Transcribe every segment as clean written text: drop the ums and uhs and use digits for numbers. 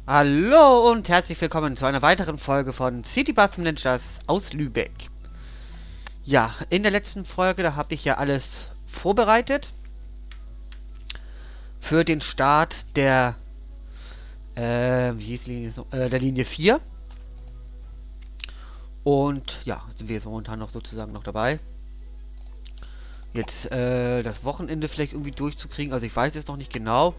Hallo und herzlich willkommen zu einer weiteren Folge von City Bus Ninjas aus Lübeck. Ja, in der letzten Folge, da habe ich ja alles vorbereitet für den Start wie hieß die Linie, der Linie 4. Und ja, sind wir jetzt momentan noch sozusagen noch dabei. Jetzt das Wochenende vielleicht irgendwie durchzukriegen. Also ich weiß jetzt noch nicht genau,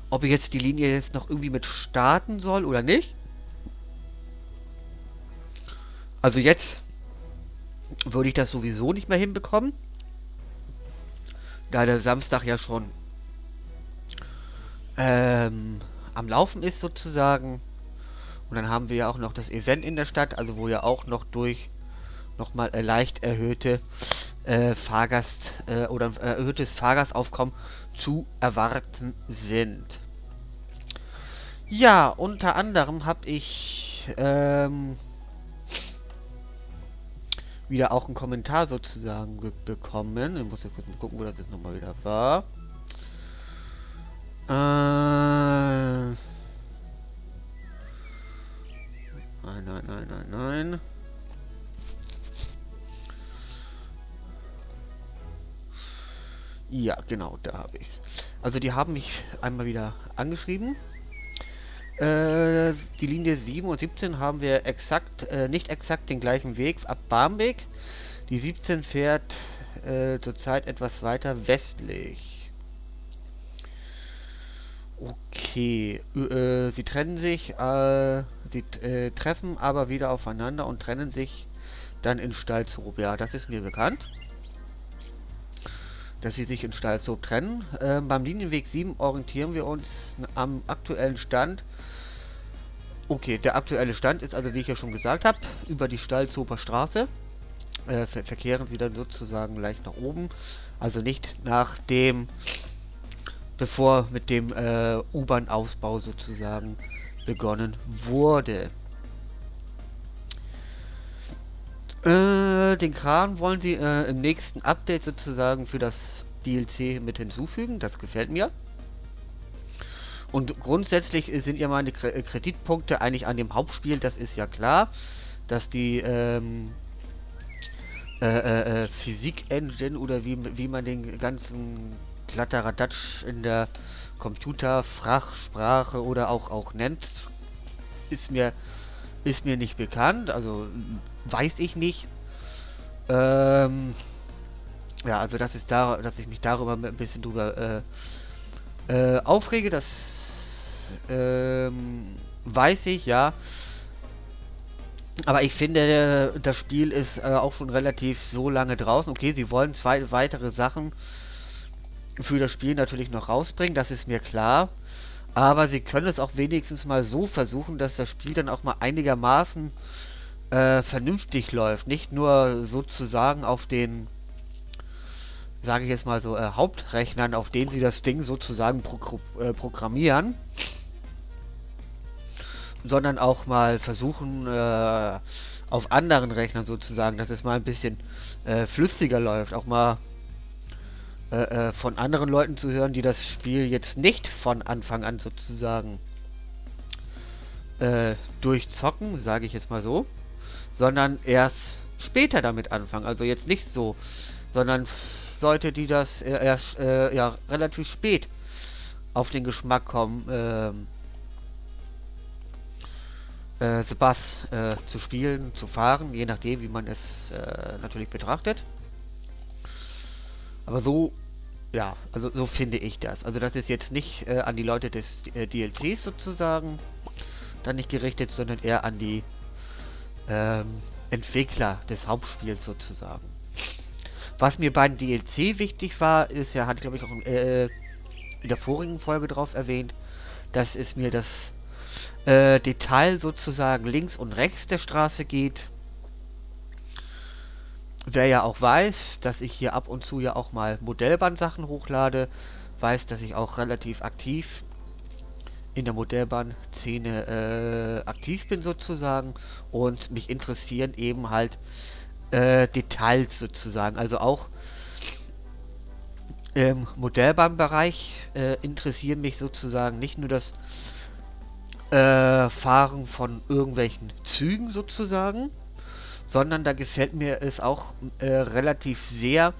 ob ich jetzt die Linie jetzt noch irgendwie mit starten soll oder nicht. Also jetzt würde ich das sowieso nicht mehr hinbekommen, da der Samstag ja schon am Laufen ist sozusagen. Und dann haben wir ja auch noch das Event in der Stadt, also wo ja auch noch durch nochmal leicht erhöhte oder erhöhtes Fahrgastaufkommen zu erwarten sind. Ja, unter anderem habe ich wieder auch einen Kommentar sozusagen bekommen. Ich muss jetzt kurz mal gucken, wo das jetzt nochmal wieder war. Nein. Ja, genau, da habe ich's. Also die haben mich einmal wieder angeschrieben. Die Linie 7 und 17 haben wir nicht exakt den gleichen Weg ab Barmbek. Die 17 fährt zurzeit etwas weiter westlich. Okay, sie treffen aber wieder aufeinander und trennen sich dann in Stalzhoop. Ja, das ist mir bekannt, dass sie sich in Stalzhoop trennen. Beim Linienweg 7 orientieren wir uns am aktuellen Stand. Okay, der aktuelle Stand ist also, wie ich ja schon gesagt habe, über die Stalzhoper Straße. Verkehren sie dann sozusagen leicht nach oben. Also nicht bevor mit dem U-Bahn-Ausbau sozusagen begonnen wurde. Den Kran wollen sie im nächsten Update sozusagen für das DLC mit hinzufügen. Das gefällt mir. Und grundsätzlich sind ja meine Kreditpunkte eigentlich an dem Hauptspiel, das ist ja klar, dass die Physik-Engine oder wie man den ganzen Kladderadatsch in der Computerfachsprache oder auch nennt, ist mir, ist mir nicht bekannt, also weiß ich nicht. Ja, also dass ich mich darüber ein bisschen drüber aufrege, das weiß ich, ja. Aber ich finde, das Spiel ist auch schon relativ so lange draußen. Okay, sie wollen zwei weitere Sachen für das Spiel natürlich noch rausbringen, das ist mir klar. Aber sie können es auch wenigstens mal so versuchen, dass das Spiel dann auch mal einigermaßen vernünftig läuft. Nicht nur sozusagen auf den, sage ich jetzt mal so, Hauptrechnern, auf denen sie das Ding sozusagen programmieren, sondern auch mal versuchen, auf anderen Rechnern sozusagen, dass es mal ein bisschen flüssiger läuft. Auch mal von anderen Leuten zu hören, die das Spiel jetzt nicht von Anfang an sozusagen durchzocken, sage ich jetzt mal so, sondern erst später damit anfangen. Also jetzt nicht so, sondern Leute, die das erst ja, relativ spät auf den Geschmack kommen, The Bus zu spielen, zu fahren, je nachdem, wie man es natürlich betrachtet. Aber so, ja, also so finde ich das. Also das ist jetzt nicht an die Leute des DLCs sozusagen dann nicht gerichtet, sondern eher an die Entwickler des Hauptspiels sozusagen. Was mir beim DLC wichtig war, ist ja, hatte ich glaube ich auch in der vorigen Folge drauf erwähnt, dass es mir das Detail sozusagen links und rechts der Straße geht. Wer ja auch weiß, dass ich hier ab und zu ja auch mal Modellbahn-Sachen hochlade, weiß, dass ich auch relativ aktiv in der Modellbahn-Szene aktiv bin sozusagen und mich interessieren eben halt Details sozusagen. Also auch Im Modellbahnbereich interessiert mich sozusagen nicht nur das Fahren von irgendwelchen Zügen sozusagen, sondern da gefällt mir es auch relativ sehr,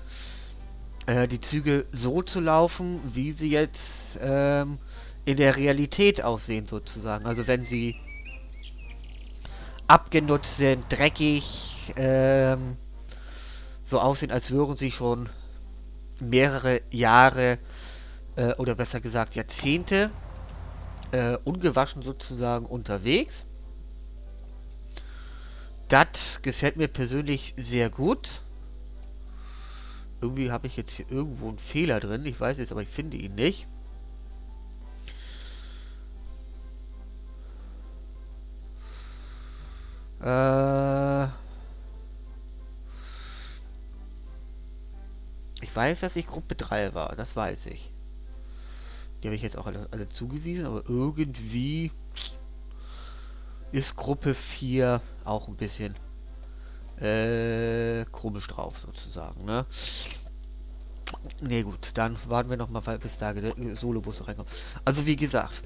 die Züge so zu laufen, wie sie jetzt in der Realität aussehen sozusagen. Also wenn sie abgenutzt sind, dreckig, so aussehen, als würden sie schon mehrere Jahre oder besser gesagt Jahrzehnte ungewaschen sozusagen unterwegs. Das gefällt mir persönlich sehr gut. Irgendwie habe ich jetzt hier irgendwo einen Fehler drin. Ich weiß es, aber ich finde ihn nicht. Ich weiß, dass ich Gruppe 3 war. Das weiß ich. Die habe ich jetzt auch alle zugewiesen. Aber irgendwie ist Gruppe 4 auch ein bisschen komisch drauf sozusagen, ne? Ne, gut, dann warten wir nochmal, bis da der Solobus reinkommt. Also wie gesagt,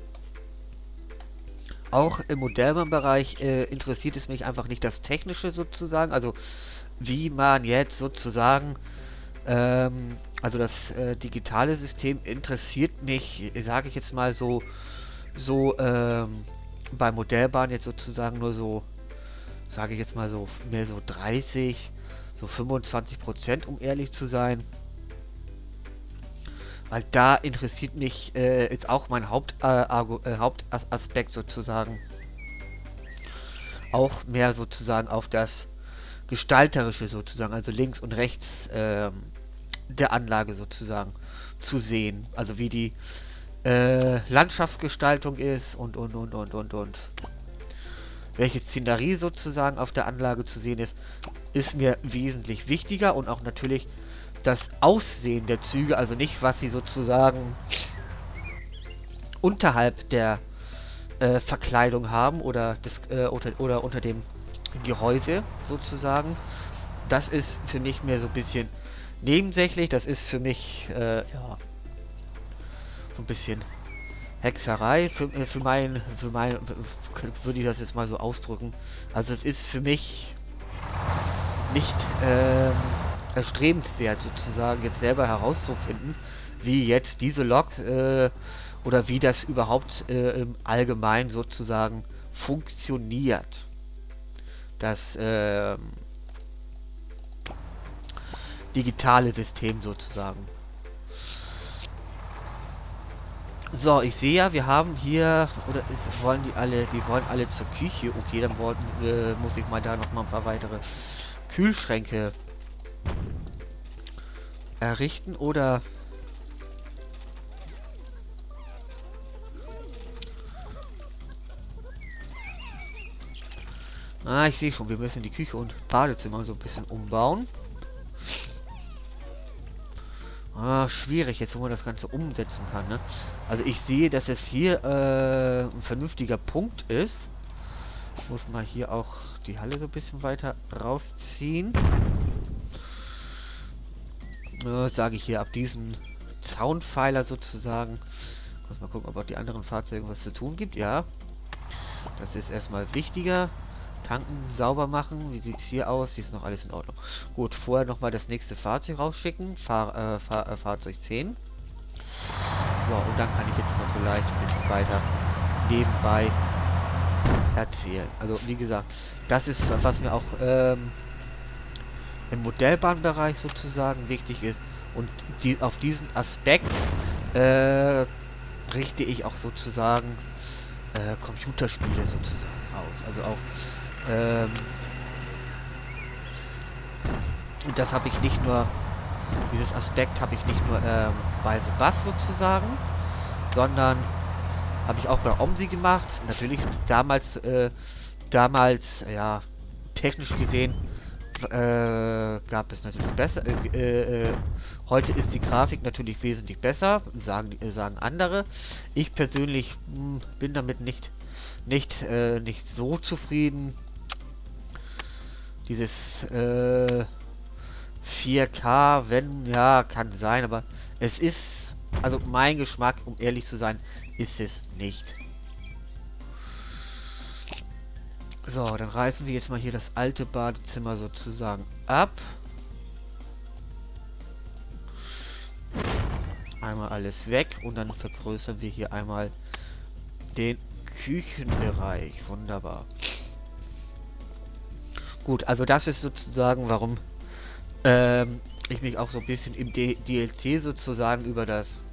auch im Modellbahnbereich interessiert es mich einfach nicht das Technische sozusagen, also wie man jetzt sozusagen, also das digitale System interessiert mich, sage ich jetzt mal so, bei Modellbahn jetzt sozusagen nur so, sage ich jetzt mal so, mehr so 30, so 25%, um ehrlich zu sein. Weil da interessiert mich jetzt auch mein Hauptaspekt sozusagen. Auch mehr sozusagen auf das Gestalterische sozusagen, also links und rechts der Anlage sozusagen zu sehen. Also wie die Landschaftsgestaltung ist und. Welche Szenerie sozusagen auf der Anlage zu sehen ist mir wesentlich wichtiger und auch natürlich das Aussehen der Züge, also nicht, was sie sozusagen unterhalb der Verkleidung haben oder unter dem Gehäuse sozusagen. Das ist für mich mehr so ein bisschen nebensächlich. Das ist für mich ja so ein bisschen Hexerei. Für mein würde ich das jetzt mal so ausdrücken. Also es ist für mich nicht erstrebenswert sozusagen jetzt selber herauszufinden, wie jetzt diese Lok oder wie das überhaupt im Allgemeinen sozusagen funktioniert. Das digitale System sozusagen. So, ich sehe ja, wir haben hier, oder die wollen alle zur Küche. Okay, dann muss ich mal da noch mal ein paar weitere Kühlschränke errichten oder ich sehe schon, wir müssen die Küche und Badezimmer so ein bisschen umbauen. Schwierig jetzt, wo man das Ganze umsetzen kann, ne? Also ich sehe, dass es hier ein vernünftiger Punkt ist. Ich muss mal hier auch die Halle so ein bisschen weiter rausziehen. Sage ich hier ab diesen Zaunpfeiler sozusagen. Ich muss mal gucken, ob auch die anderen Fahrzeuge was zu tun gibt. Ja, das ist erstmal wichtiger. Tanken, sauber machen. Wie sieht es hier aus? Hier ist noch alles in Ordnung. Gut, vorher nochmal das nächste Fahrzeug rausschicken. Fahrzeug 10. So, und dann kann ich jetzt noch so leicht ein bisschen weiter nebenbei erzählen. Also, wie gesagt, das ist, was mir auch im Modellbahnbereich sozusagen wichtig ist. Und auf diesen Aspekt richte ich auch sozusagen Computerspiele sozusagen aus. Also auch und das habe ich nicht nur, dieses Aspekt habe ich nicht nur bei The Bus sozusagen, sondern habe ich auch bei OMSI gemacht. Natürlich damals, ja, technisch gesehen gab es natürlich besser. Heute ist die Grafik natürlich wesentlich besser, sagen andere. Ich persönlich bin damit nicht so zufrieden. Dieses 4K, wenn, ja, kann sein, aber Es ist, also mein Geschmack, um ehrlich zu sein, ist es nicht. So, dann reißen wir jetzt mal hier das alte Badezimmer sozusagen ab. Einmal alles weg und dann vergrößern wir hier einmal den Küchenbereich. Wunderbar. Gut, also das ist sozusagen, warum ich mich auch so ein bisschen im DLC sozusagen über das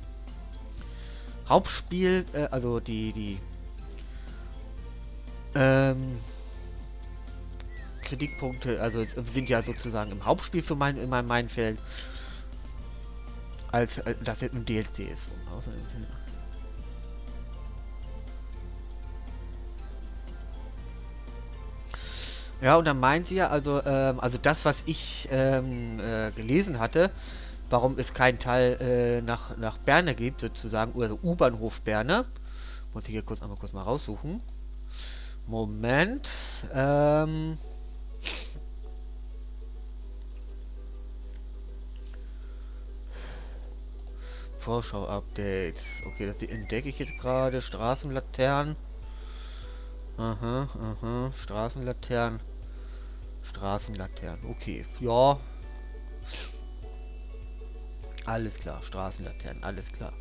Hauptspiel, also die Kritikpunkte, also sind ja sozusagen im Hauptspiel für mein Feld, als das jetzt im DLC ist. Ja, und dann meint sie ja, also das, was ich gelesen hatte, warum es keinen Teil nach Berne gibt, sozusagen, also U-Bahnhof Berne. Muss ich hier einmal kurz mal raussuchen. Moment. Vorschau-Updates. Okay, das entdecke ich jetzt gerade. Straßenlaternen. Aha, aha. Straßenlaternen. Straßenlaternen. Okay, ja. Alles klar, Straßenlaternen, alles klar.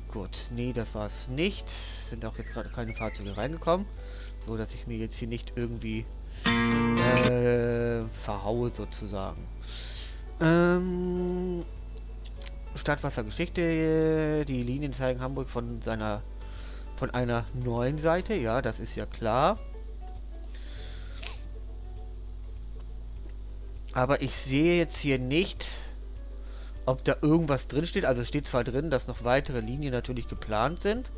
Gut, nee, das war es nicht. Sind auch jetzt gerade keine Fahrzeuge reingekommen. So, dass ich mir jetzt hier nicht irgendwie verhaue sozusagen. Stadtwassergeschichte. Die Linien zeigen Hamburg von einer neuen Seite. Ja, das ist ja klar. Aber ich sehe jetzt hier nicht, ob da irgendwas drin steht. Also es steht zwar drin, dass noch weitere Linien natürlich geplant sind.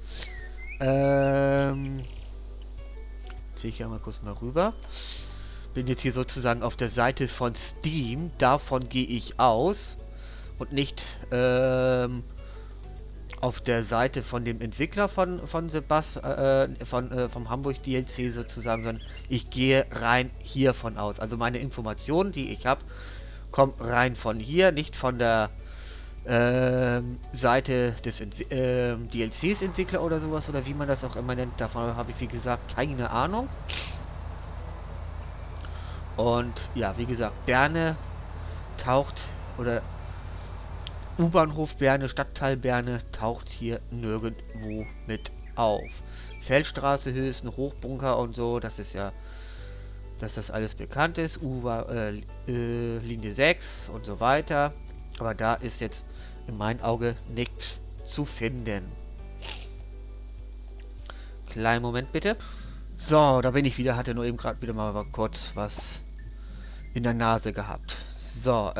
Ziehe ich ja mal kurz mal rüber. Bin jetzt hier sozusagen auf der Seite von Steam. Davon gehe ich aus. Und nicht auf der Seite von dem Entwickler vom Hamburg DLC sozusagen, sondern ich gehe rein hiervon aus. Also meine Informationen, die ich habe, kommen rein von hier, nicht von der Seite des DLCs Entwickler oder sowas, oder wie man das auch immer nennt. Davon habe ich, wie gesagt, keine Ahnung. Und ja, wie gesagt, Berne taucht, oder U-Bahnhof Berne, Stadtteil Berne taucht hier nirgendwo mit auf. Feldstraße, Hülsen, Hochbunker und so, das ist ja, dass das alles bekannt ist. Linie 6 und so weiter. Aber da ist jetzt in meinem Auge nichts zu finden. Kleinen Moment bitte. So, da bin ich wieder. Hatte nur eben gerade wieder mal kurz was in der Nase gehabt. So,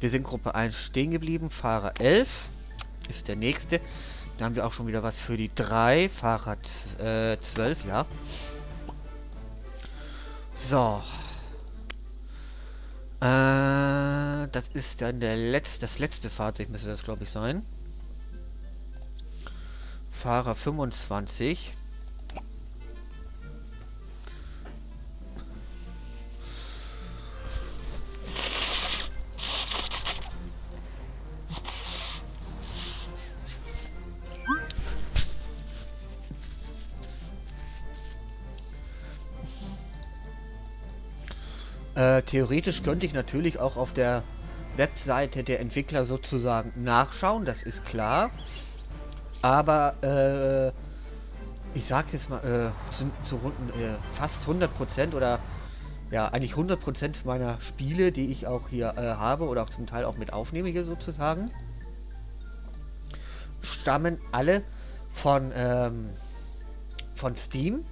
wir sind Gruppe 1 stehen geblieben. Fahrer 11 ist der nächste. Da haben wir auch schon wieder was für die 3. Fahrer 12, ja. So. Das ist dann das letzte Fahrzeug, müsste das, glaube ich, sein. Fahrer 25. Theoretisch könnte ich natürlich auch auf der Webseite der Entwickler sozusagen nachschauen, das ist klar. Aber ich sag jetzt mal, sind so fast 100% oder ja, eigentlich 100% meiner Spiele, die ich auch hier habe oder auch zum Teil auch mit aufnehme hier sozusagen, stammen alle von Steam.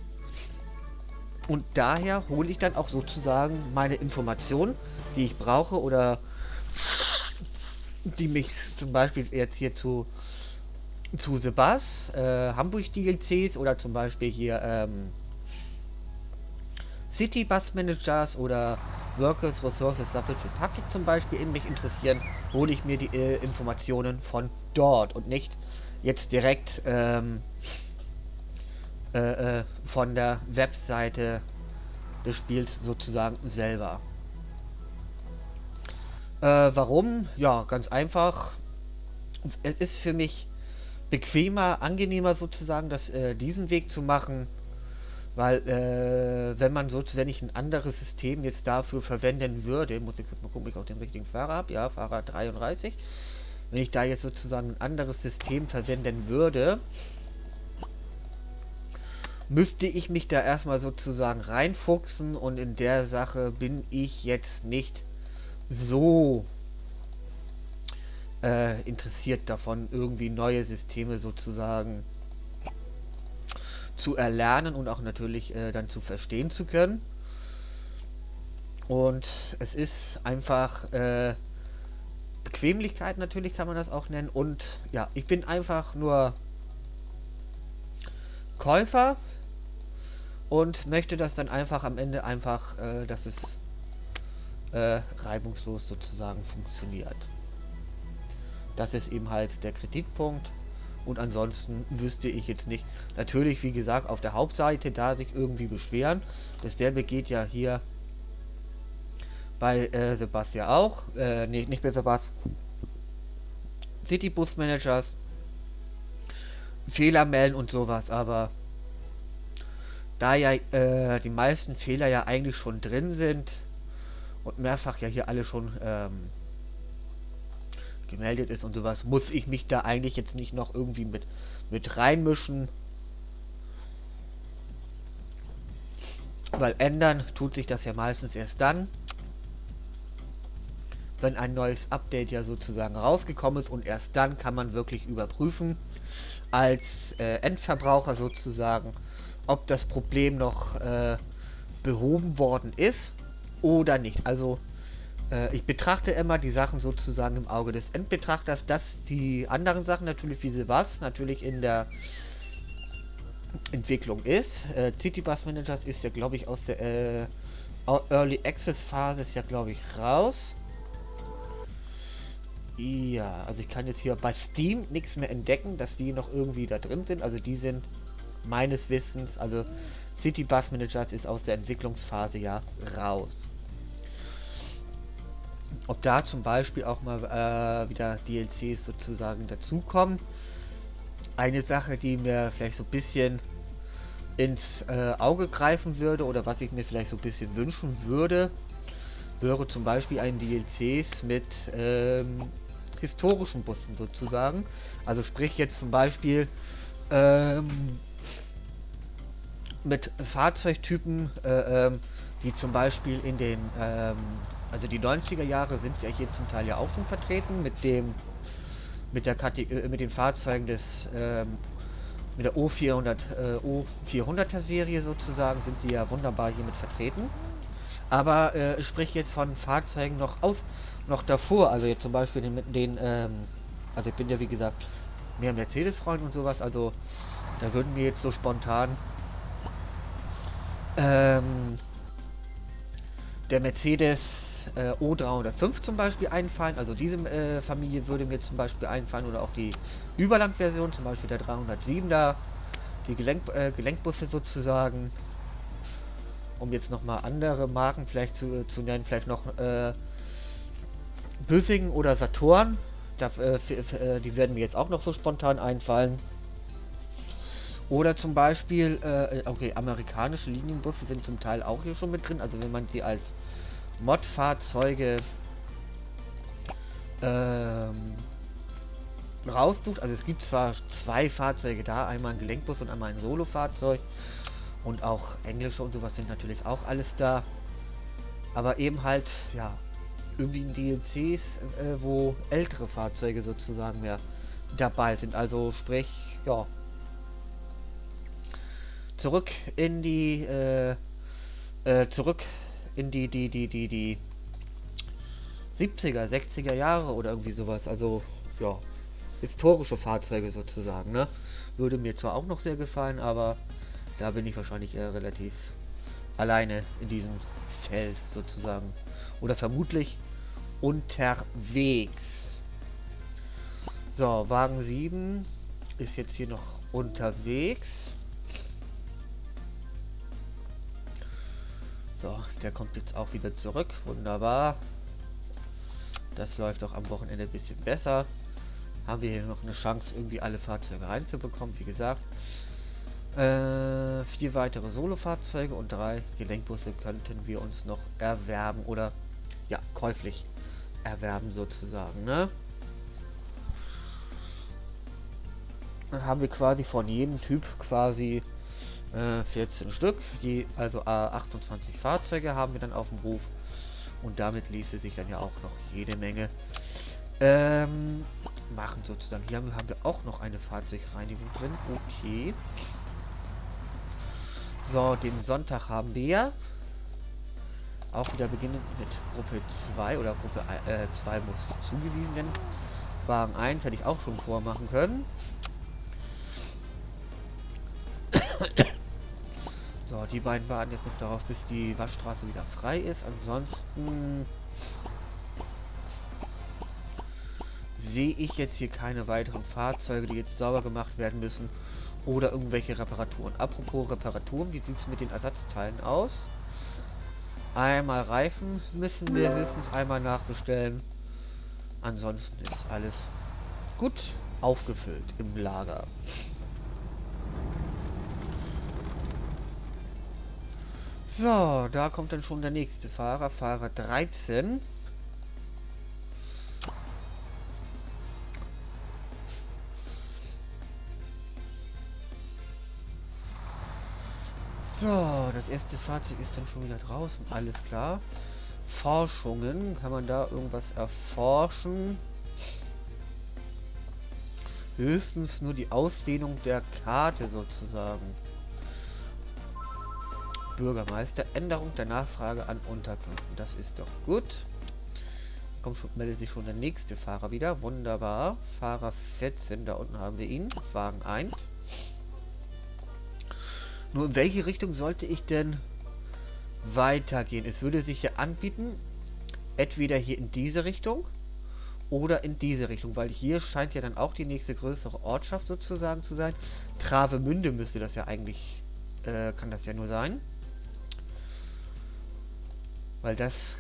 Und daher hole ich dann auch sozusagen meine Informationen, die ich brauche oder die mich zum Beispiel jetzt hier zu The Bus, Hamburg DLCs oder zum Beispiel hier City Bus Managers oder Workers Resources Support für Public zum Beispiel in mich interessieren, hole ich mir die Informationen von dort und nicht jetzt direkt von der Webseite des Spiels sozusagen selber. Warum? Ja, ganz einfach. Es ist für mich bequemer, angenehmer sozusagen, diesen Weg zu machen, weil wenn ich ein anderes System jetzt dafür verwenden würde, muss ich jetzt mal gucken, ob ich auch den richtigen Fahrer habe, ja, Fahrer 33, wenn ich da jetzt sozusagen ein anderes System verwenden würde, müsste ich mich da erstmal sozusagen reinfuchsen und in der Sache bin ich jetzt nicht so interessiert davon, irgendwie neue Systeme sozusagen zu erlernen und auch natürlich dann zu verstehen zu können. Und es ist einfach Bequemlichkeit, natürlich kann man das auch nennen. Und ja, ich bin einfach nur Käufer und möchte das dann einfach am Ende einfach, dass es reibungslos sozusagen funktioniert. Das ist eben halt der Kritikpunkt. Und ansonsten wüsste ich jetzt nicht. Natürlich, wie gesagt, auf der Hauptseite da sich irgendwie beschweren. Das derbe geht ja hier bei Sebastian auch. Nee, nicht bei Sebastian. City Bus Managers. Fehler melden und sowas. Aber da ja die meisten Fehler ja eigentlich schon drin sind und mehrfach ja hier alle schon gemeldet ist und sowas, muss ich mich da eigentlich jetzt nicht noch irgendwie mit reinmischen. Weil ändern tut sich das ja meistens erst dann, wenn ein neues Update ja sozusagen rausgekommen ist und erst dann kann man wirklich überprüfen, als Endverbraucher sozusagen, ob das Problem noch behoben worden ist oder nicht. Also ich betrachte immer die Sachen sozusagen im Auge des Endbetrachters, dass die anderen Sachen natürlich, wie sie was, natürlich in der Entwicklung ist. City Bus Managers ist ja, glaube ich, aus der Early Access Phase ist ja, glaube ich, raus. Ja, also ich kann jetzt hier bei Steam nichts mehr entdecken, dass die noch irgendwie da drin sind. Also die sind meines Wissens, also City Bus Managers ist aus der Entwicklungsphase ja raus. Ob da zum Beispiel auch mal wieder DLCs sozusagen dazukommen. Eine Sache, die mir vielleicht so ein bisschen ins Auge greifen würde oder was ich mir vielleicht so ein bisschen wünschen würde, wäre zum Beispiel ein DLCs mit historischen Bussen sozusagen. Also sprich jetzt zum Beispiel mit Fahrzeugtypen, die zum Beispiel in den also die 90er Jahre sind ja hier zum Teil ja auch schon vertreten mit mit den Fahrzeugen mit der O400er Serie sozusagen sind die ja wunderbar hiermit vertreten. Aber ich spreche jetzt von Fahrzeugen noch davor, also jetzt zum Beispiel also ich bin ja wie gesagt mehr Mercedes-Freund und sowas, also da würden mir jetzt so spontan der Mercedes O305 zum Beispiel einfallen, also diese Familie würde mir zum Beispiel einfallen oder auch die Überlandversion, zum Beispiel der 307 da, die Gelenkbusse sozusagen, um jetzt nochmal andere Marken vielleicht zu nennen, vielleicht noch Büssing oder Saturn, die werden mir jetzt auch noch so spontan einfallen. Oder zum Beispiel, okay, amerikanische Linienbusse sind zum Teil auch hier schon mit drin, also wenn man die als Mod-Fahrzeuge raustut. Also es gibt zwar zwei Fahrzeuge da, einmal ein Gelenkbus und einmal ein Solo-Fahrzeug. Und auch englische und sowas sind natürlich auch alles da. Aber eben halt, ja, irgendwie in DLCs, wo ältere Fahrzeuge sozusagen mehr dabei sind. Also sprich, ja, zurück in die, die 70er, 60er Jahre oder irgendwie sowas. Also, ja, historische Fahrzeuge sozusagen, ne? Würde mir zwar auch noch sehr gefallen, aber da bin ich wahrscheinlich eher relativ alleine in diesem Feld sozusagen. Oder vermutlich unterwegs. So, Wagen 7 ist jetzt hier noch unterwegs. So, der kommt jetzt auch wieder zurück. Wunderbar. Das läuft auch am Wochenende ein bisschen besser. Haben wir hier noch eine Chance, irgendwie alle Fahrzeuge reinzubekommen. Wie gesagt, 4 weitere Solo-Fahrzeuge und 3 Gelenkbusse könnten wir uns noch erwerben oder ja, käuflich erwerben sozusagen, ne? Dann haben wir quasi von jedem Typ quasi 14 Stück, also 28 Fahrzeuge haben wir dann auf dem Hof und damit ließe sich dann ja auch noch jede Menge machen sozusagen. Hier haben wir auch noch eine Fahrzeugreinigung drin, okay. So, den Sonntag haben wir auch wieder beginnend mit Gruppe 2 oder Gruppe 2 muss zugewiesen werden. Wagen 1 hätte ich auch schon vormachen können. So, die beiden warten jetzt noch darauf, bis die Waschstraße wieder frei ist. Ansonsten sehe ich jetzt hier keine weiteren Fahrzeuge, die jetzt sauber gemacht werden müssen. Oder irgendwelche Reparaturen. Apropos Reparaturen, wie sieht es mit den Ersatzteilen aus? Einmal Reifen müssen wir höchstens einmal nachbestellen. Ansonsten ist alles gut aufgefüllt im Lager. So, da kommt dann schon der nächste Fahrer, Fahrer 13. So, das erste Fahrzeug ist dann schon wieder draußen, alles klar. Forschungen, kann man da irgendwas erforschen? Höchstens nur die Ausdehnung der Karte sozusagen. Bürgermeister, Änderung der Nachfrage an Unterkünften. Das ist doch gut. Kommt schon, meldet sich schon der nächste Fahrer wieder. Wunderbar. Fahrer 14, da unten haben wir ihn. Wagen 1. Nur in welche Richtung sollte ich denn weitergehen? Es würde sich ja anbieten, entweder hier in diese Richtung oder in diese Richtung, weil hier scheint ja dann auch die nächste größere Ortschaft sozusagen zu sein. Travemünde müsste das ja eigentlich, kann das ja nur sein. Weil das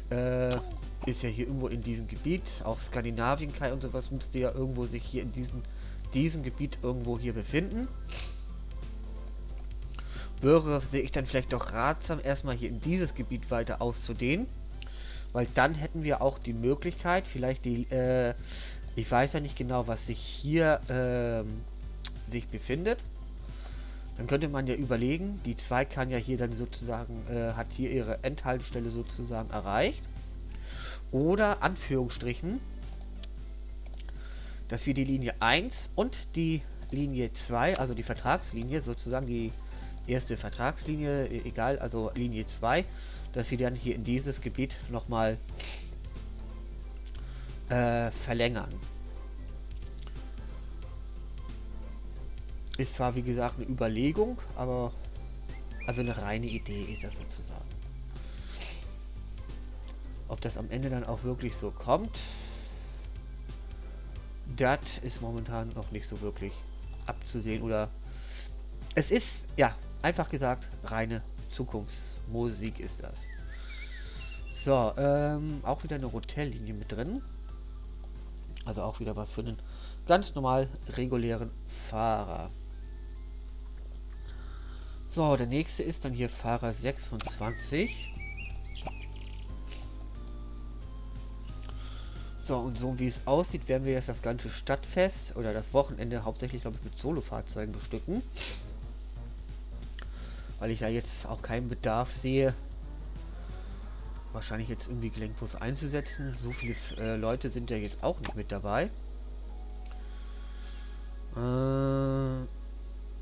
ist ja hier irgendwo in diesem Gebiet, auch Skandinavien, Kai und sowas müsste ja irgendwo sich hier in diesem Gebiet irgendwo hier befinden. Sehe ich dann vielleicht doch ratsam, erstmal hier in dieses Gebiet weiter auszudehnen. Weil dann hätten wir auch die Möglichkeit, vielleicht die, ich weiß ja nicht genau, was sich hier sich befindet. Dann könnte man ja überlegen, die 2 kann ja hier dann sozusagen, hat hier ihre Endhaltestelle sozusagen erreicht. Oder, Anführungsstrichen, dass wir die Linie 1 und die Linie 2, also die Vertragslinie, sozusagen die erste Vertragslinie, egal, also Linie 2, dass wir dann hier in dieses Gebiet nochmal verlängern. Ist zwar, wie gesagt, eine Überlegung, aber also eine reine Idee ist das sozusagen. Ob das am Ende dann auch wirklich so kommt, das ist momentan noch nicht so wirklich abzusehen. Oder es ist, ja, einfach gesagt, reine Zukunftsmusik ist das. So, auch wieder eine Rotellinie mit drin. Also auch wieder was für einen ganz normal regulären Fahrer. So, der nächste ist dann hier Fahrer 26. So, und so wie es aussieht, werden wir jetzt das ganze Stadtfest oder das Wochenende hauptsächlich, glaube ich, mit Solofahrzeugen bestücken. Weil ich ja jetzt auch keinen Bedarf sehe, wahrscheinlich jetzt irgendwie Gelenkbus einzusetzen. So viele Leute sind ja jetzt auch nicht mit dabei.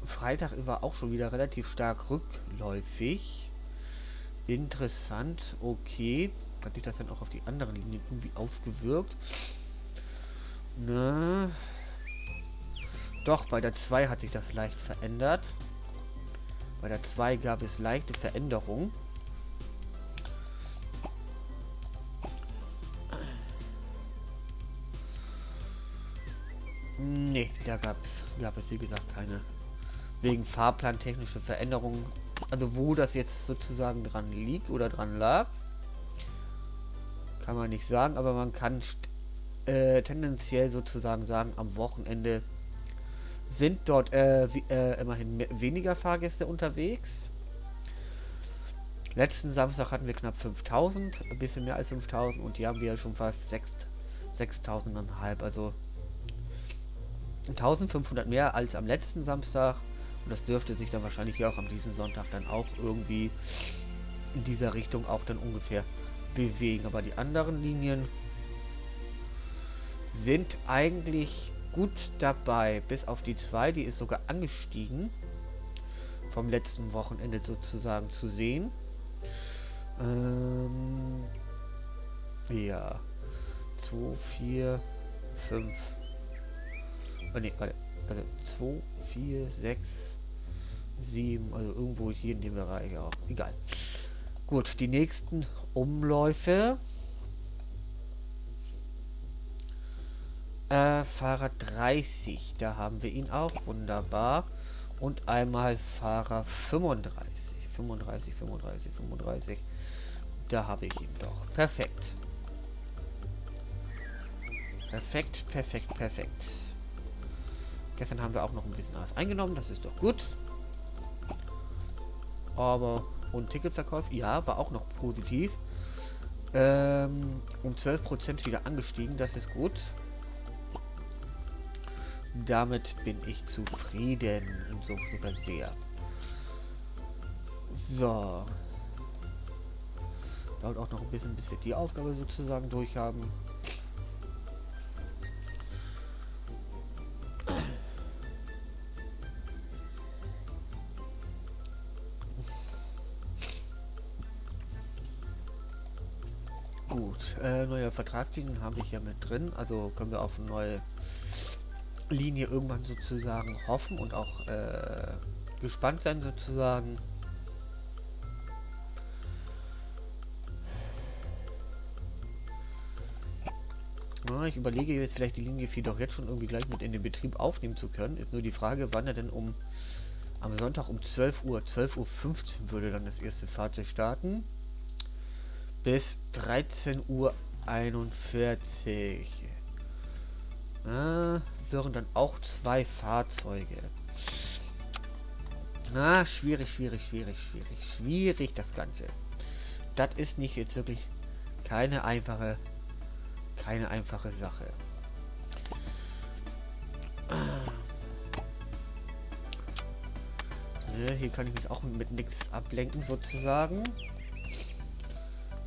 Freitag war auch schon wieder relativ stark rückläufig. Interessant, okay. Hat sich das dann auch auf die anderen Linien irgendwie ausgewirkt? Ne. Doch, bei der 2 hat sich das leicht verändert. Bei der 2 gab es leichte Veränderungen. Ne, da gab es wie gesagt keine. Wegen fahrplantechnische Veränderungen Also wo das jetzt sozusagen dran liegt oder dran lag, kann man nicht sagen, aber man kann tendenziell sozusagen sagen, am Wochenende sind dort immerhin weniger Fahrgäste unterwegs. Letzten Samstag hatten wir knapp 5000, ein bisschen mehr als 5000 und hier haben wir schon fast 6000,5, also 1500 mehr als am letzten Samstag und das dürfte sich dann wahrscheinlich hier auch am diesem Sonntag dann auch irgendwie in dieser Richtung auch dann ungefähr bewegen. Aber die anderen Linien sind eigentlich gut dabei, bis auf die 2, die ist sogar angestiegen vom letzten Wochenende sozusagen zu sehen. Ja, 2, 4, 5. Oh ne, warte. Also 2, 4, 6, 7. Also irgendwo hier in dem Bereich auch. Egal. Gut, die nächsten Umläufe. Fahrer 30. Da haben wir ihn auch. Wunderbar. Und einmal Fahrer 35. 35, 35, 35. Da habe ich ihn doch. Perfekt. Perfekt, perfekt, perfekt. Gestern haben wir auch noch ein bisschen was eingenommen. Das ist doch gut. Aber, und Ticketverkauf, ja, war auch noch positiv. Um 12% wieder angestiegen. Das ist gut. Damit bin ich zufrieden. Und so sogar sehr. So. Dauert auch noch ein bisschen, bis wir die Aufgabe sozusagen durchhaben. Gut, neuer Vertragslinien habe ich ja mit drin. Also können wir auf eine neue Linie irgendwann sozusagen hoffen und auch gespannt sein sozusagen. Ja, ich überlege jetzt vielleicht die Linie 4 doch jetzt schon irgendwie gleich mit in den Betrieb aufnehmen zu können. Ist nur die Frage, wann er denn am Sonntag um 12 Uhr, 12:15 Uhr würde dann das erste Fahrzeug starten. Bis 13:41 Uhr. Wären dann auch 2 Fahrzeuge. Schwierig, schwierig, schwierig, schwierig. Schwierig das Ganze. Das ist nicht jetzt wirklich keine einfache Sache. Hier kann ich mich auch mit nichts ablenken sozusagen.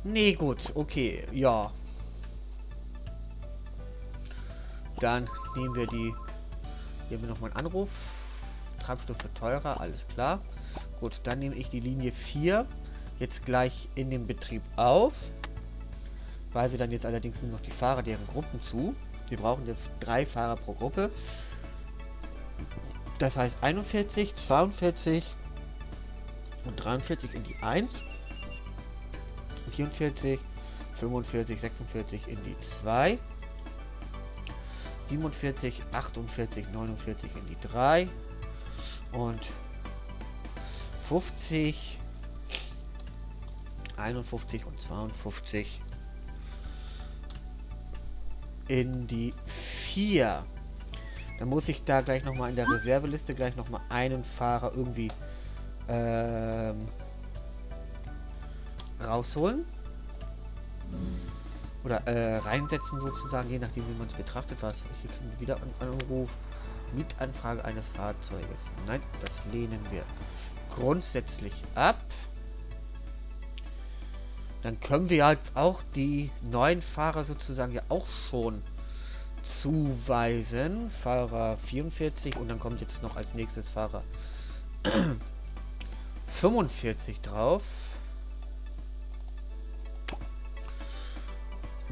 Nee, gut, okay, ja. Dann nehmen wir die. Hier haben wir nochmal einen Anruf. Treibstoff wird teurer, alles klar. Gut, dann nehme ich die Linie 4 jetzt gleich in den Betrieb auf. Weise dann jetzt allerdings nur noch die Fahrer deren Gruppen zu. Wir brauchen jetzt 3 Fahrer pro Gruppe. Das heißt 41, 42 und 43 in die 1. 44, 45, 46 in die 2. 47, 48, 49 in die 3. Und 50, 51 und 52 in die 4. Dann muss ich da gleich nochmal in der Reserveliste gleich nochmal einen Fahrer irgendwie rausholen. Oder reinsetzen sozusagen, je nachdem wie man es betrachtet. Was hier kriegen wir wieder einen Anruf. Mietanfrage eines Fahrzeuges. Nein, das lehnen wir grundsätzlich ab. Dann können wir jetzt auch die neuen Fahrer sozusagen ja auch schon zuweisen. Fahrer 44 und dann kommt jetzt noch als nächstes Fahrer 45 drauf.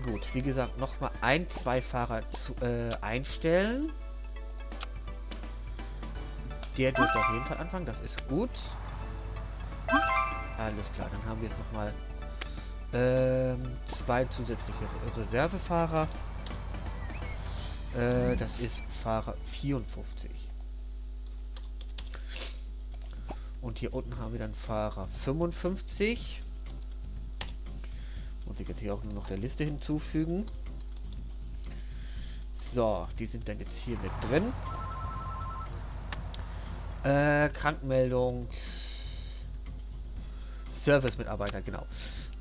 Gut, wie gesagt, nochmal 2 Fahrer einstellen. Der dürfte auf jeden Fall anfangen, das ist gut. Alles klar, dann haben wir jetzt nochmal 2 zusätzliche Reservefahrer. Das ist Fahrer 54. Und hier unten haben wir dann Fahrer 55. Muss ich jetzt hier auch nur noch der Liste hinzufügen. So, die sind dann jetzt hier mit drin. Krankmeldung. Service-Mitarbeiter, genau.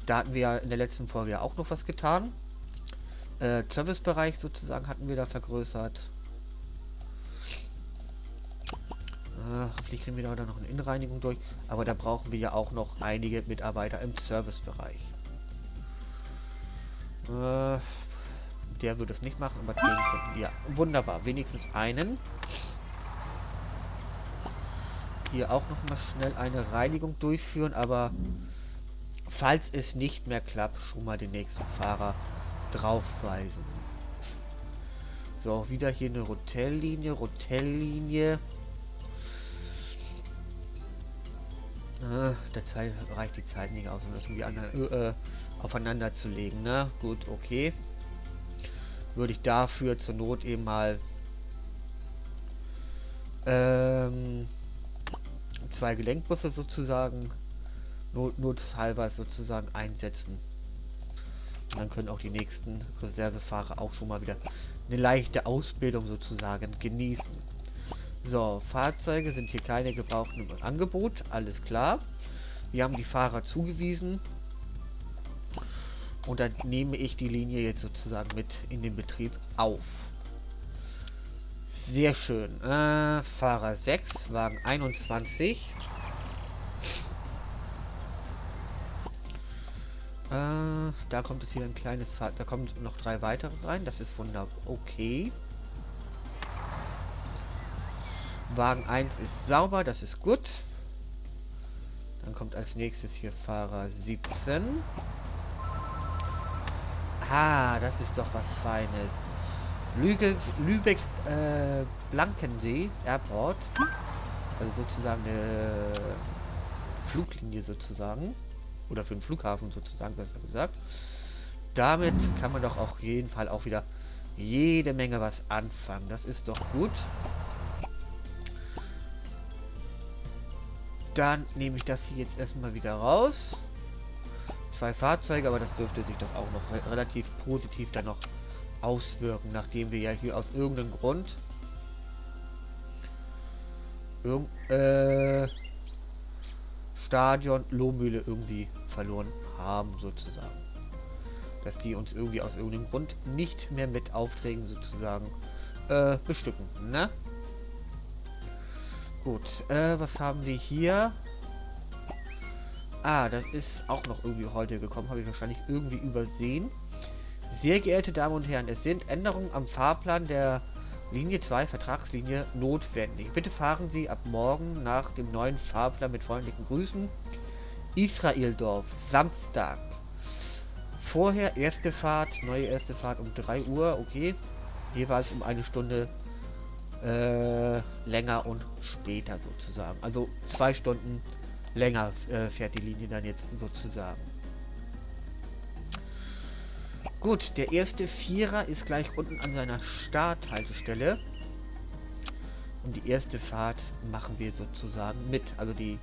Da hatten wir ja in der letzten Folge ja auch noch was getan. Servicebereich sozusagen hatten wir da vergrößert. Hoffentlich kriegen wir da noch eine Innenreinigung durch. Aber da brauchen wir ja auch noch einige Mitarbeiter im Servicebereich. Der würde es nicht machen, aber den könnten wir. Ja, wunderbar. Wenigstens einen. Hier auch noch mal schnell eine Reinigung durchführen, aber falls es nicht mehr klappt, schon mal den nächsten Fahrer draufweisen. So, wieder hier eine Rotelllinie. Der Zeit reicht die Zeit nicht aus, um das irgendwie aufeinander zu legen, ne? Gut, okay. Würde ich dafür zur Not eben mal 2 Gelenkbusse sozusagen nothalber sozusagen einsetzen. Und dann können auch die nächsten Reservefahrer auch schon mal wieder eine leichte Ausbildung sozusagen genießen. So, Fahrzeuge sind hier keine gebrauchten im Angebot, alles klar. Wir haben die Fahrer zugewiesen. Und dann nehme ich die Linie jetzt sozusagen mit in den Betrieb auf. Sehr schön. Fahrer 6, Wagen 21. Da kommt jetzt hier ein kleines Fahrzeug. Da kommen noch 3 weitere rein. Das ist wunderbar. Okay. Wagen 1 ist sauber. Das ist gut. Dann kommt als nächstes hier Fahrer 17. Ah, das ist doch was Feines. Lübeck Blankensee Airport. Also sozusagen eine Fluglinie sozusagen. Oder für den Flughafen sozusagen, besser gesagt. Damit kann man doch auf jeden Fall auch wieder jede Menge was anfangen. Das ist doch gut. Dann nehme ich das hier jetzt erstmal wieder raus. 2 Fahrzeuge, aber das dürfte sich doch auch noch relativ positiv dann noch auswirken, nachdem wir ja hier aus irgendeinem Grund Stadion Lohmühle irgendwie verloren haben, sozusagen. Dass die uns irgendwie aus irgendeinem Grund nicht mehr mit Aufträgen sozusagen bestücken, ne? Gut, was haben wir hier? Ah, das ist auch noch irgendwie heute gekommen, habe ich wahrscheinlich irgendwie übersehen. Sehr geehrte Damen und Herren, es sind Änderungen am Fahrplan der Linie 2 Vertragslinie notwendig. Bitte fahren Sie ab morgen nach dem neuen Fahrplan mit freundlichen Grüßen. Israeldorf, Samstag. Vorher erste Fahrt, neue erste Fahrt um 3 Uhr, okay. Jeweils um 1 Stunde länger und später sozusagen. Also 2 Stunden länger fährt die Linie dann jetzt sozusagen. Gut, der erste Vierer ist gleich unten an seiner Starthaltestelle. Und die erste Fahrt machen wir sozusagen mit. Also die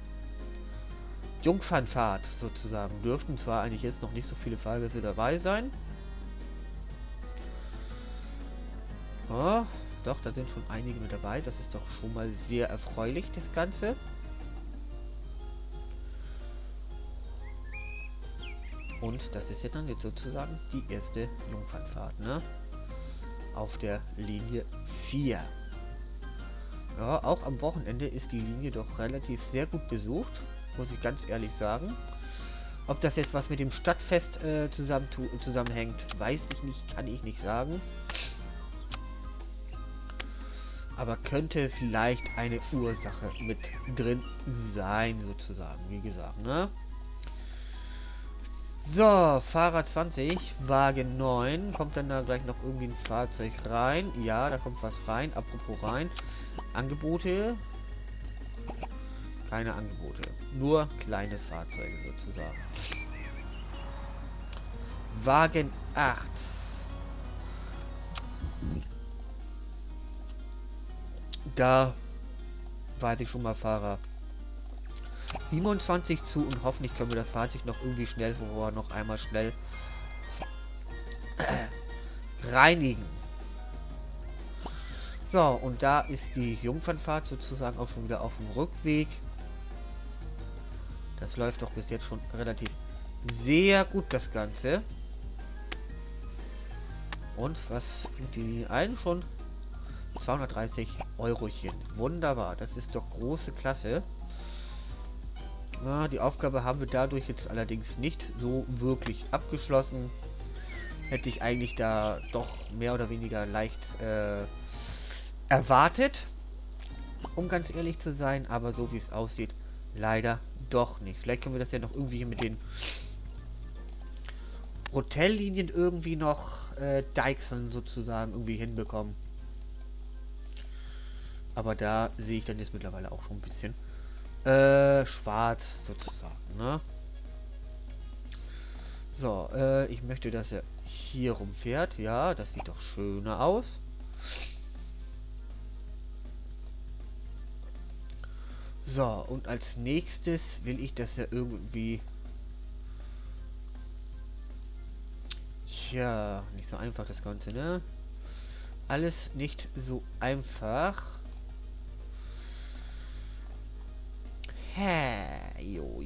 Jungfernfahrt sozusagen. Dürften zwar eigentlich jetzt noch nicht so viele Fahrgäste dabei sein. Oh, doch, da sind schon einige mit dabei. Das ist doch schon mal sehr erfreulich, das Ganze. Und das ist ja dann jetzt sozusagen die erste Jungfernfahrt, ne? Auf der Linie 4. Ja, auch am Wochenende ist die Linie doch relativ sehr gut besucht, muss ich ganz ehrlich sagen. Ob das jetzt was mit dem Stadtfest zusammenhängt, weiß ich nicht, kann ich nicht sagen. Aber könnte vielleicht eine Ursache mit drin sein, sozusagen, wie gesagt, ne? So, Fahrer 20, Wagen 9. Kommt dann da gleich noch irgendwie ein Fahrzeug rein? Ja, da kommt was rein. Apropos rein. Angebote? Keine Angebote. Nur kleine Fahrzeuge sozusagen. Wagen 8. Da weiß ich schon mal Fahrer 27 zu und hoffentlich können wir das Fahrzeug noch irgendwie schnell, wo wir noch einmal schnell reinigen. So, und da ist die Jungfernfahrt sozusagen auch schon wieder auf dem Rückweg. Das läuft doch bis jetzt schon relativ sehr gut, das Ganze. Und was bringt die ein? Schon 230 Eurochen. Wunderbar, das ist doch große Klasse. Na, die Aufgabe haben wir dadurch jetzt allerdings nicht so wirklich abgeschlossen. Hätte ich eigentlich da doch mehr oder weniger leicht erwartet, um ganz ehrlich zu sein, aber so wie es aussieht, leider doch nicht. Vielleicht können wir das ja noch irgendwie mit den Hotellinien irgendwie noch deichseln sozusagen irgendwie hinbekommen. Aber da sehe ich dann jetzt mittlerweile auch schon ein bisschen schwarz sozusagen, ne? So, ich möchte, dass er hier rumfährt. Ja, das sieht doch schöner aus. So, und als nächstes will ich, dass er irgendwie... Tja, nicht so einfach das Ganze, ne? Alles nicht so einfach. Hä? Jo.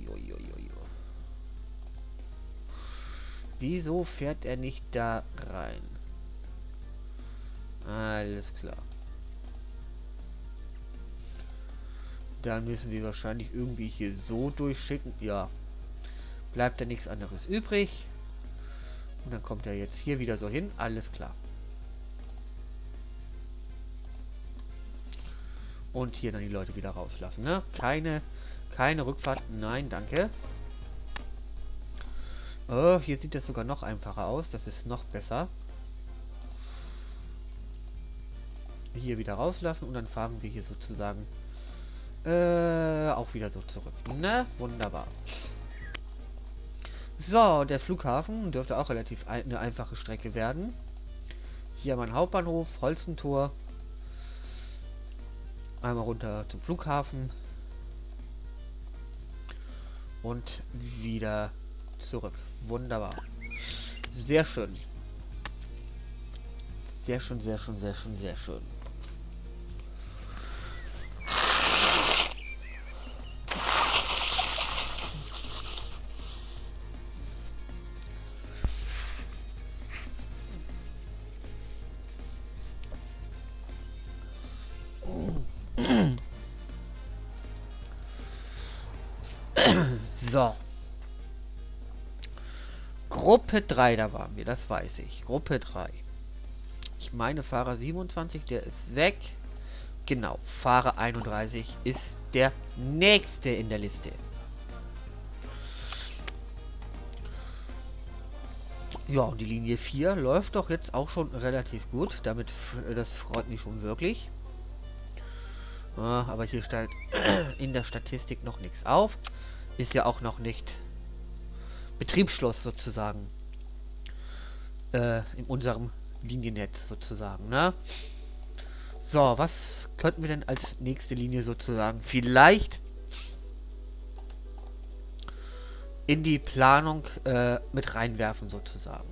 Wieso fährt er nicht da rein? Alles klar. Dann müssen wir wahrscheinlich irgendwie hier so durchschicken. Ja. Bleibt da nichts anderes übrig. Und dann kommt er jetzt hier wieder so hin. Alles klar. Und hier dann die Leute wieder rauslassen, ne? Keine Rückfahrt. Nein, danke. Oh, hier sieht das sogar noch einfacher aus. Das ist noch besser. Hier wieder rauslassen und dann fahren wir hier sozusagen auch wieder so zurück. Ne? Wunderbar. So, der Flughafen dürfte auch relativ eine einfache Strecke werden. Hier mein Hauptbahnhof, Holstentor. Einmal runter zum Flughafen. Und wieder zurück. Wunderbar. Sehr schön. Sehr schön. So. Gruppe 3, da waren wir, das weiß ich. Gruppe 3. Ich meine, Fahrer 27, der ist weg. Genau, Fahrer 31 ist der nächste in der Liste. Ja, und die Linie 4 läuft doch jetzt auch schon relativ gut. Damit, das freut mich schon wirklich. Ja, aber hier steht in der Statistik noch nichts auf. Ist ja auch noch nicht Betriebsschluss sozusagen. In unserem Liniennetz sozusagen, ne? So, was könnten wir denn als nächste Linie sozusagen vielleicht in die Planung mit reinwerfen sozusagen?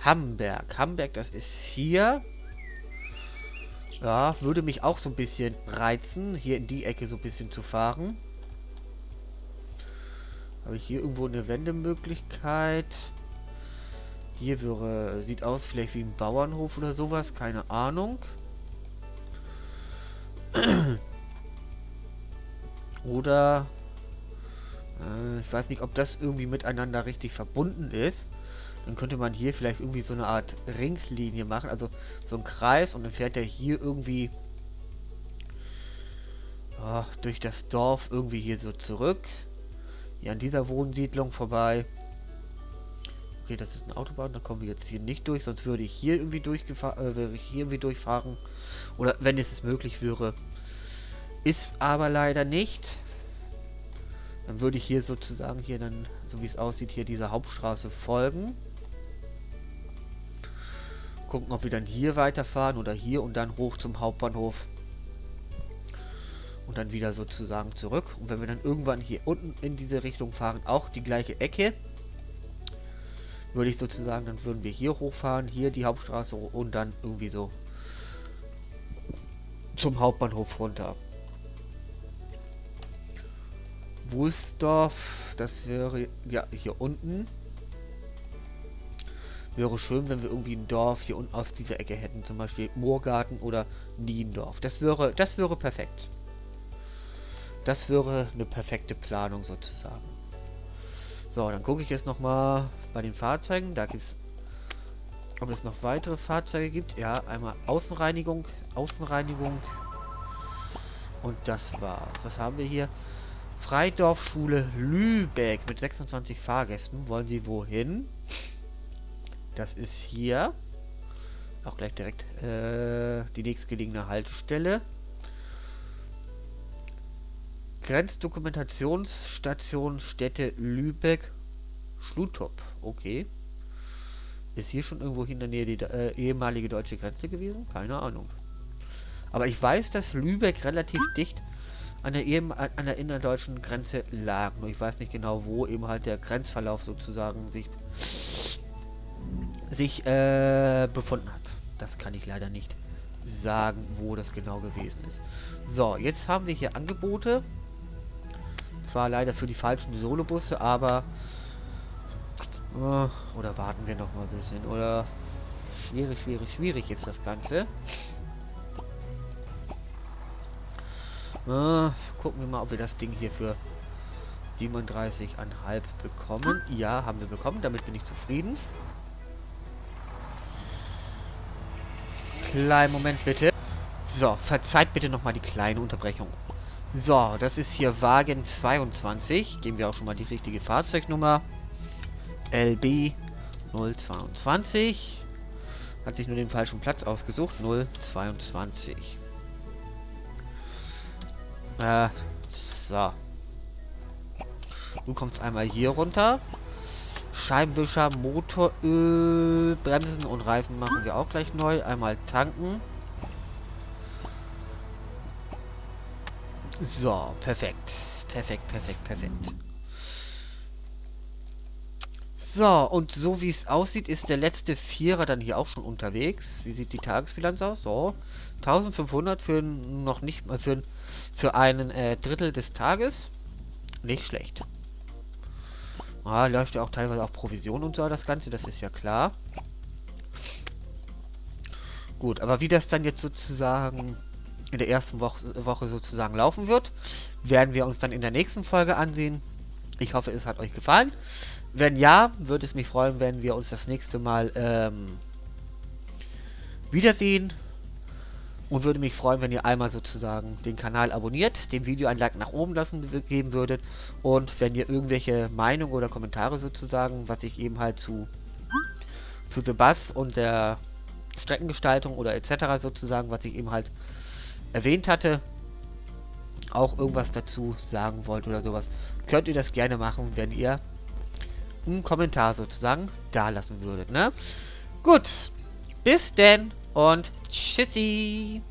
Hamburg, das ist hier. Ja, würde mich auch so ein bisschen reizen, hier in die Ecke so ein bisschen zu fahren. Habe ich hier irgendwo eine Wendemöglichkeit? Hier wäre, sieht aus vielleicht wie ein Bauernhof oder sowas, keine Ahnung. Oder, ich weiß nicht, ob das irgendwie miteinander richtig verbunden ist. Dann könnte man hier vielleicht irgendwie so eine Art Ringlinie machen, also so ein Kreis und dann fährt er hier irgendwie durch das Dorf irgendwie hier so zurück. Hier an dieser Wohnsiedlung vorbei. Okay, das ist eine Autobahn, da kommen wir jetzt hier nicht durch, sonst würde ich hier irgendwie durchfahren. Oder wenn es möglich wäre. Ist aber leider nicht. Dann würde ich hier sozusagen hier dann, so wie es aussieht, hier dieser Hauptstraße folgen. Gucken, ob wir dann hier weiterfahren oder hier und dann hoch zum Hauptbahnhof. und dann wieder sozusagen zurück. Und wenn wir dann irgendwann hier unten in diese Richtung fahren, auch die gleiche Ecke, würde ich sozusagen, dann würden wir hier hochfahren, hier die Hauptstraße und dann irgendwie so zum Hauptbahnhof runter. Wulsdorf, das wäre ja hier unten. Wäre schön, wenn wir irgendwie ein Dorf hier unten aus dieser Ecke hätten, zum Beispiel Moorgarten oder Niendorf. Das wäre perfekt. Das wäre eine perfekte Planung sozusagen. So, dann gucke ich jetzt nochmal bei den Fahrzeugen. Da gibt es, ob es noch weitere Fahrzeuge gibt. Ja, einmal Außenreinigung. Und das war's. Was haben wir hier? Freidorfschule Lübeck mit 26 Fahrgästen. Wollen Sie wohin? Das ist hier. Auch gleich direkt die nächstgelegene Haltestelle. Grenzdokumentationsstation Städte Lübeck Schlutop. Okay. Ist hier schon irgendwo in der Nähe die ehemalige deutsche Grenze gewesen? Keine Ahnung. Aber ich weiß, dass Lübeck relativ dicht an der innerdeutschen Grenze lag. Nur ich weiß nicht genau, wo eben halt der Grenzverlauf sozusagen sich befunden hat. Das kann ich leider nicht sagen, wo das genau gewesen ist. So, jetzt haben wir hier Angebote. Zwar leider für die falschen Solobusse, aber oder warten wir noch mal ein bisschen. Oder schwierig jetzt das Ganze. Gucken wir mal, ob wir das Ding hier für 37,5 bekommen. Ja, haben wir bekommen. Damit bin ich zufrieden. Kleinen Moment bitte. So, verzeiht bitte nochmal die kleine Unterbrechung. So, das ist hier Wagen 22. Geben wir auch schon mal die richtige Fahrzeugnummer. LB 022. Hat sich nur den falschen Platz ausgesucht. 022. So. Du kommst einmal hier runter. Scheibenwischer, Motoröl, Bremsen und Reifen machen wir auch gleich neu. Einmal tanken. So, perfekt. Perfekt. So, und so wie es aussieht, ist der letzte Vierer dann hier auch schon unterwegs. Wie sieht die Tagesbilanz aus? So, 1500 für noch nicht mal für einen Drittel des Tages. Nicht schlecht. Läuft ja auch teilweise auch Provision und so das Ganze, das ist ja klar. Gut, aber wie das dann jetzt sozusagen in der ersten Woche sozusagen laufen wird, werden wir uns dann in der nächsten Folge ansehen. Ich hoffe, es hat euch gefallen. Wenn ja, würde es mich freuen, wenn wir uns das nächste Mal wiedersehen. Und würde mich freuen, wenn ihr einmal sozusagen den Kanal abonniert, dem Video ein Like nach oben geben würdet. Und wenn ihr irgendwelche Meinungen oder Kommentare sozusagen, was ich eben halt zu The Bus und der Streckengestaltung oder etc. sozusagen, was ich eben halt erwähnt hatte, auch irgendwas dazu sagen wollt oder sowas, könnt ihr das gerne machen, wenn ihr einen Kommentar sozusagen da lassen würdet, ne? Gut, bis denn und tschüssi!